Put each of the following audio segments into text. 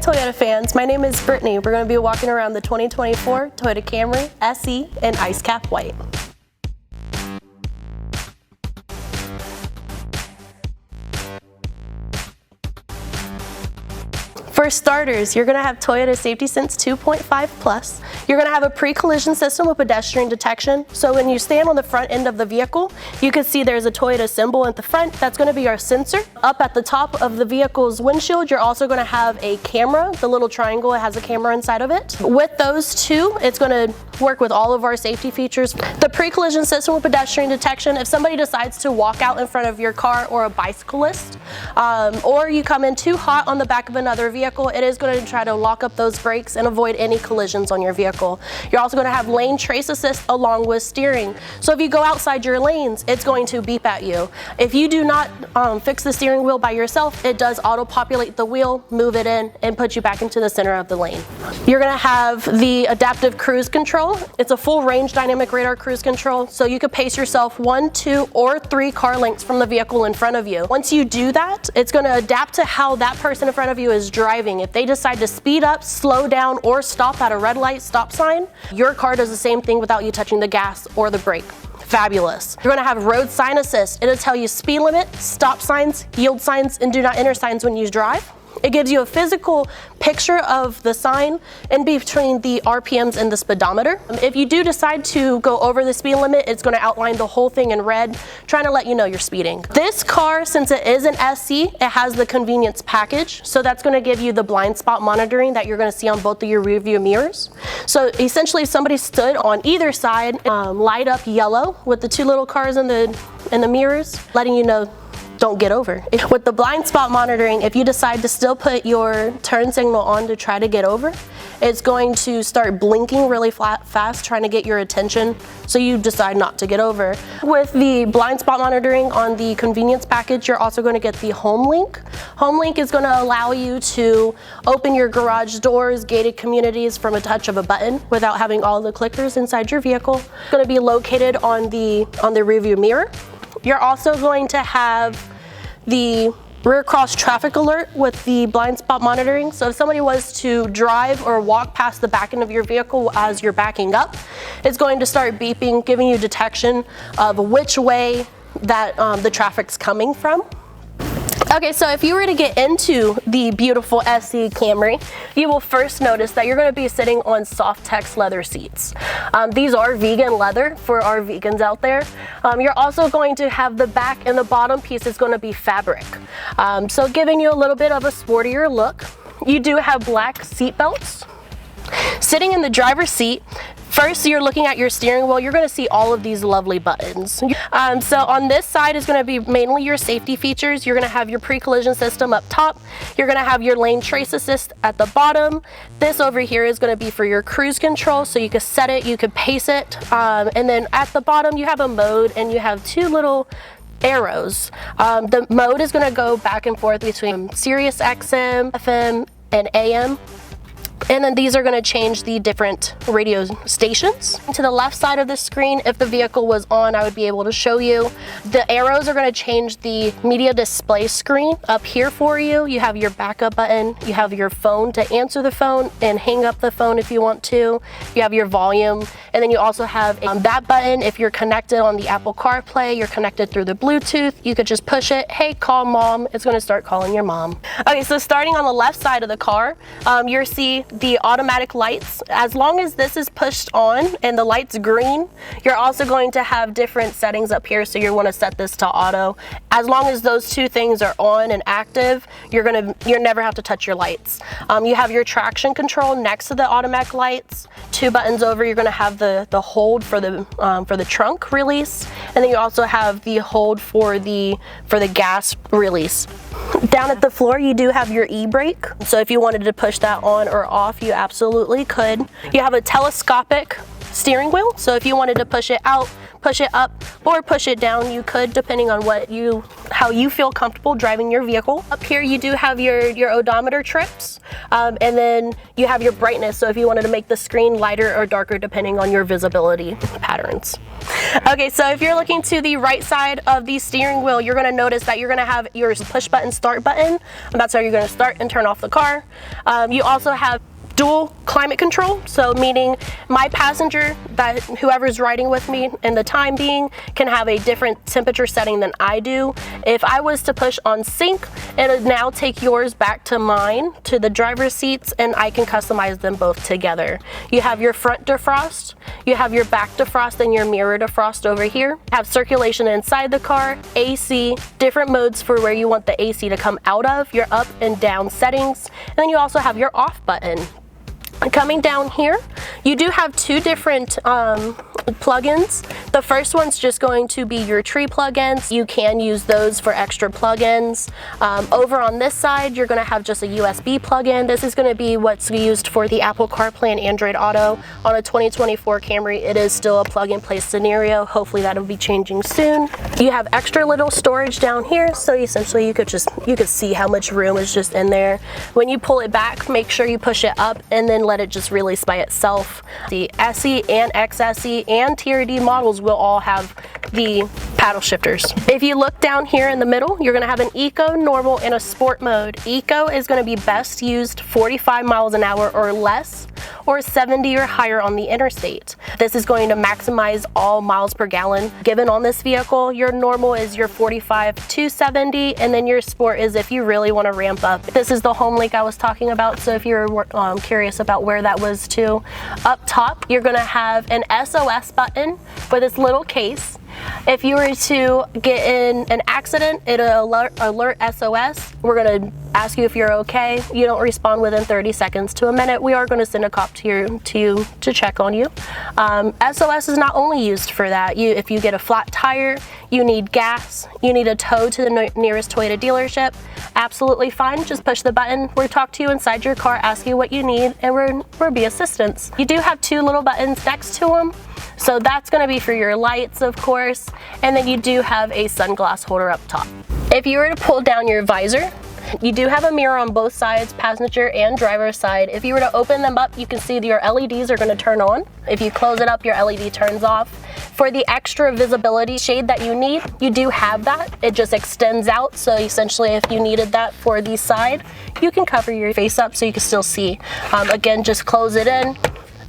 Toyota fans, my name is Brittany. We're going to be walking around the 2024 Toyota Camry SE in Ice Cap White. For starters, you're going to have Toyota Safety Sense 2.5 Plus. You're going to have a pre-collision system with pedestrian detection. So when you stand on the front end of the vehicle, you can see there's a Toyota symbol at the front. That's going to be our sensor. Up at the top of the vehicle's windshield, you're also going to have a camera. The little triangle, it has a camera inside of it. With those two, it's going to work with all of our safety features. The pre-collision system with pedestrian detection, if somebody decides to walk out in front of your car or a bicyclist, or you come in too hot on the back of another vehicle, it is going to try to lock up those brakes and avoid any collisions on your vehicle. You're also going to have lane trace assist along with steering. So if you go outside your lanes, it's going to beep at you. If you do not fix the steering wheel by yourself, it does auto-populate the wheel, move it in, and put you back into the center of the lane. You're going to have the adaptive cruise control. It's a full range dynamic radar cruise control, so you could pace yourself 1, 2, or 3 car lengths from the vehicle in front of you. Once you do that, it's going to adapt to how that person in front of you is driving. If they decide to speed up, slow down, or stop at a red light stop sign, your car does the same thing without you touching the gas or the brake. Fabulous. You're going to have road sign assist. It'll tell you speed limit, stop signs, yield signs, and do not enter signs when you drive. It gives you a physical picture of the sign in between the RPMs and the speedometer. If you do decide to go over the speed limit, it's going to outline the whole thing in red, trying to let you know you're speeding. This car, since it is an SE, it has the convenience package. So that's going to give you the blind spot monitoring that you're going to see on both of your rear view mirrors. So essentially, if somebody stood on either side, light up yellow with the 2 little cars in the mirrors, letting you know don't get over. With the blind spot monitoring, if you decide to still put your turn signal on to try to get over, it's going to start blinking really fast, trying to get your attention, so you decide not to get over. With the blind spot monitoring on the convenience package, you're also going to get the Home Link. Home Link is going to allow you to open your garage doors, gated communities from a touch of a button without having all the clickers inside your vehicle. It's going to be located on the rear view mirror. You're also going to have the rear cross traffic alert with the blind spot monitoring. So if somebody was to drive or walk past the back end of your vehicle as you're backing up, it's going to start beeping, giving you detection of which way that the traffic's coming from. Okay, so if you were to get into the beautiful SE Camry, you will first notice that you're going to be sitting on Softex leather seats. These are vegan leather for our vegans out there. You're also going to have the back and the bottom piece is going to be fabric. So giving you a little bit of a sportier look. You do have black seat belts. Sitting in the driver's seat, first you're looking at your steering wheel, you're going to see all of these lovely buttons. So on this side is going to be mainly your safety features. You're going to have your pre-collision system up top. You're going to have your lane trace assist at the bottom. This over here is going to be for your cruise control, so you can set it, you can pace it. And then at the bottom you have a mode and you have 2 little arrows. The mode is going to go back and forth between Sirius XM, FM, and AM. And then these are going to change the different radio stations. To the left side of the screen, if the vehicle was on, I would be able to show you. The arrows are going to change the media display screen up here for you. You have your backup button, you have your phone to answer the phone and hang up the phone if you want to. You have your volume, and then you also have that button. If you're connected on the Apple CarPlay, you're connected through the Bluetooth, you could just push it, hey, call mom, it's going to start calling your mom. Okay, so starting on the left side of the car, you'll see the automatic lights. As long as this is pushed on and the light's green, you're also going to have different settings up here, so you want to set this to auto. As long as those 2 things are on and active, you'll never have to touch your lights. You have your traction control next to the automatic lights. 2 buttons over, you're going to have the hold for the trunk release, and then you also have the hold for the gas release. Down at the floor, you do have your e-brake, so if you wanted to push that on or off, you absolutely could. You have a telescopic steering wheel, so if you wanted to push it out, push it up or push it down. You could, depending on how you feel comfortable driving your vehicle. Up here you do have your odometer trips, and then you have your brightness, so if you wanted to make the screen lighter or darker depending on your visibility patterns. Okay, so if you're looking to the right side of the steering wheel, you're going to notice that you're going to have your push button start button, and that's how you're going to start and turn off the car. You also have dual climate control, so meaning my passenger, that whoever's riding with me in the time being, can have a different temperature setting than I do. If I was to push on sync, it would now take yours back to mine, to the driver's seats, and I can customize them both together. You have your front defrost, you have your back defrost, and your mirror defrost over here. Have circulation inside the car, AC, different modes for where you want the AC to come out of, your up and down settings, and then you also have your off button. Coming down here, you do have two different plugins. The first one's just going to be your tree plugins. You can use those for extra plugins. Over on this side, you're going to have just a USB plugin. This is going to be what's used for the Apple CarPlay and Android Auto. On a 2024 Camry, it is still a plug-and-play scenario. Hopefully that'll be changing soon. You have extra little storage down here, so essentially you could see how much room is just in there. When you pull it back, make sure you push it up and then let it just release by itself. The SE and XSE and TRD models will all have the paddle shifters. If you look down here in the middle, you're going to have an Eco, Normal, and a Sport mode. Eco is going to be best used 45 miles an hour or less, or 70 or higher on the interstate. This is going to maximize all miles per gallon given on this vehicle. Your normal is your 45 to 70, and then your Sport is if you really want to ramp up. This is the home link I was talking about, so if you're curious about where that was too. Up top, you're going to have an SOS button for this little case. If you were to get in an accident, it'll alert SOS. We're going to ask you if you're okay. You don't respond within 30 seconds to a minute. We are going to send a cop to you to check on you. SOS is not only used for that. If you get a flat tire, you need gas, you need a tow to the nearest Toyota dealership, absolutely fine. Just push the button. We'll talk to you inside your car, ask you what you need, and we'll be assistance. You do have two little buttons next to them. So that's going to be for your lights, of course, and then you do have a sunglass holder up top. If you were to pull down your visor, you do have a mirror on both sides, passenger and driver's side. If you were to open them up, you can see your LEDs are going to turn on. If you close it up, your LED turns off. For the extra visibility shade that you need, you do have that. It just extends out, so essentially if you needed that for the side, you can cover your face up so you can still see. Again, just close it in,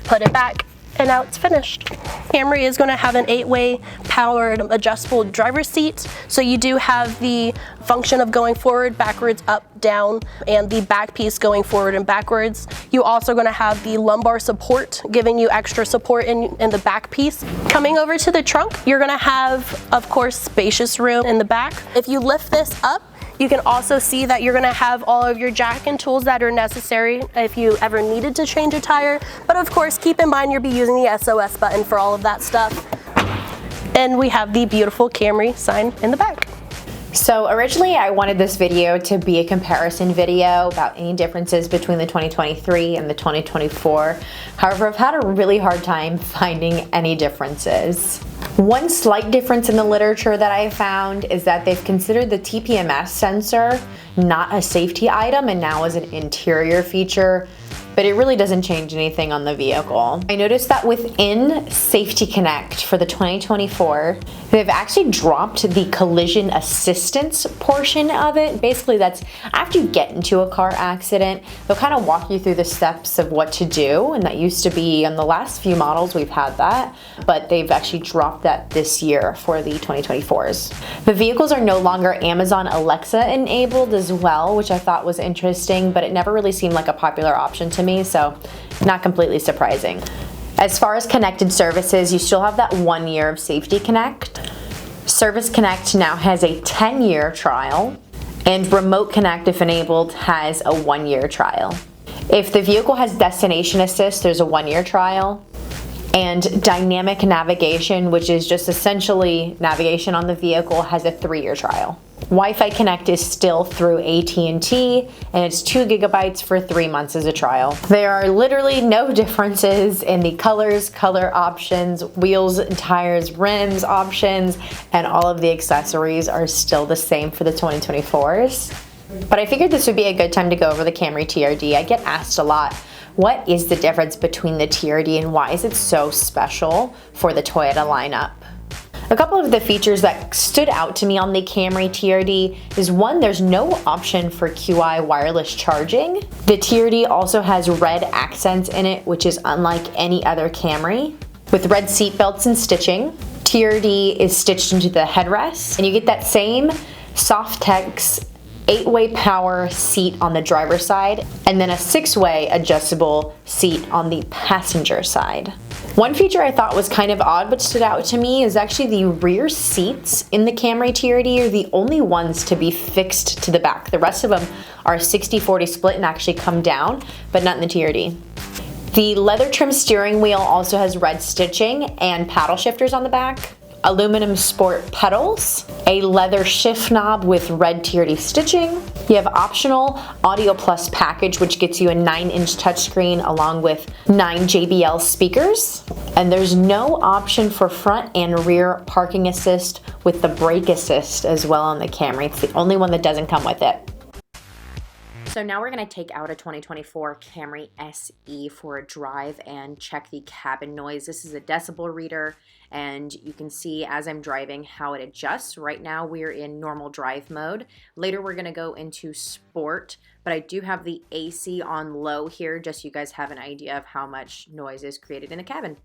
put it back, and now it's finished. Camry is going to have an 8-way powered adjustable driver's seat, so you do have the function of going forward, backwards, up, down, and the back piece going forward and backwards. You also going to have the lumbar support, giving you extra support in the back piece. Coming over to the trunk, you're going to have, of course, spacious room in the back. If you lift this up, you can also see that you're going to have all of your jack and tools that are necessary if you ever needed to change a tire. But of course, keep in mind you'll be using the SOS button for all of that stuff. And we have the beautiful Camry sign in the back. So originally I wanted this video to be a comparison video about any differences between the 2023 and the 2024. However, I've had a really hard time finding any differences. One slight difference in the literature that I found is that they've considered the TPMS sensor not a safety item and now as an interior feature, but it really doesn't change anything on the vehicle. I noticed that within Safety Connect for the 2024, they've actually dropped the collision assistance portion of it. Basically, that's after you get into a car accident, they'll kind of walk you through the steps of what to do, and that used to be on the last few models we've had that, but they've actually dropped that this year for the 2024s. The vehicles are no longer Amazon Alexa enabled as well, which I thought was interesting, but it never really seemed like a popular option to me, so not completely surprising. As far as connected services, you still have that 1 year of Safety Connect. Service Connect now has a 10-year trial, and Remote Connect, if enabled, has a 1-year trial. If the vehicle has Destination Assist, there's a 1-year trial. And dynamic navigation, which is just essentially navigation on the vehicle, has a 3-year trial. Wi-Fi Connect is still through AT&T, and it's 2 gigabytes for 3 months as a trial. There are literally no differences in the colors, color options, wheels and tires, rims options, and all of the accessories are still the same for the 2024s. But I figured this would be a good time to go over the Camry TRD. I get asked a lot, what is the difference between the TRD and why is it so special for the Toyota lineup? A couple of the features that stood out to me on the Camry TRD is, one, there's no option for QI wireless charging. The TRD also has red accents in it, which is unlike any other Camry, with red seat belts and stitching. TRD is stitched into the headrest, and you get that same Softex 8-way power seat on the driver's side, and then a 6-way adjustable seat on the passenger side. One feature I thought was kind of odd but stood out to me is actually the rear seats in the Camry TRD are the only ones to be fixed to the back. The rest of them are 60-40 split and actually come down, but not in the TRD. The leather trim steering wheel also has red stitching and paddle shifters on the back, aluminum sport pedals, a leather shift knob with red TRD stitching. You have optional Audio Plus package, which gets you a 9-inch touchscreen along with 9 JBL speakers. And there's no option for front and rear parking assist with the brake assist as well on the Camry. It's the only one that doesn't come with it. So now we're going to take out a 2024 Camry SE for a drive and check the cabin noise. This is a decibel reader, and you can see as I'm driving how it adjusts. Right now we're in normal drive mode. Later we're going to go into sport, but I do have the AC on low here just so you guys have an idea of how much noise is created in the cabin.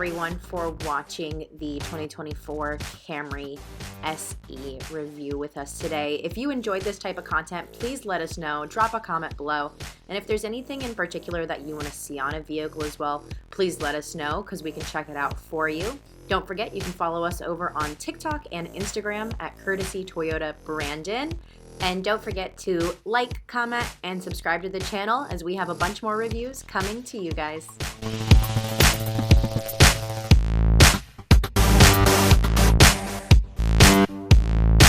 everyone for watching the 2024 Camry SE review with us today. If you enjoyed this type of content, please let us know. Drop a comment below. And if there's anything in particular that you want to see on a vehicle as well, please let us know because we can check it out for you. Don't forget, you can follow us over on TikTok and Instagram at Courtesy Toyota Brandon. And don't forget to like, comment, and subscribe to the channel as we have a bunch more reviews coming to you guys.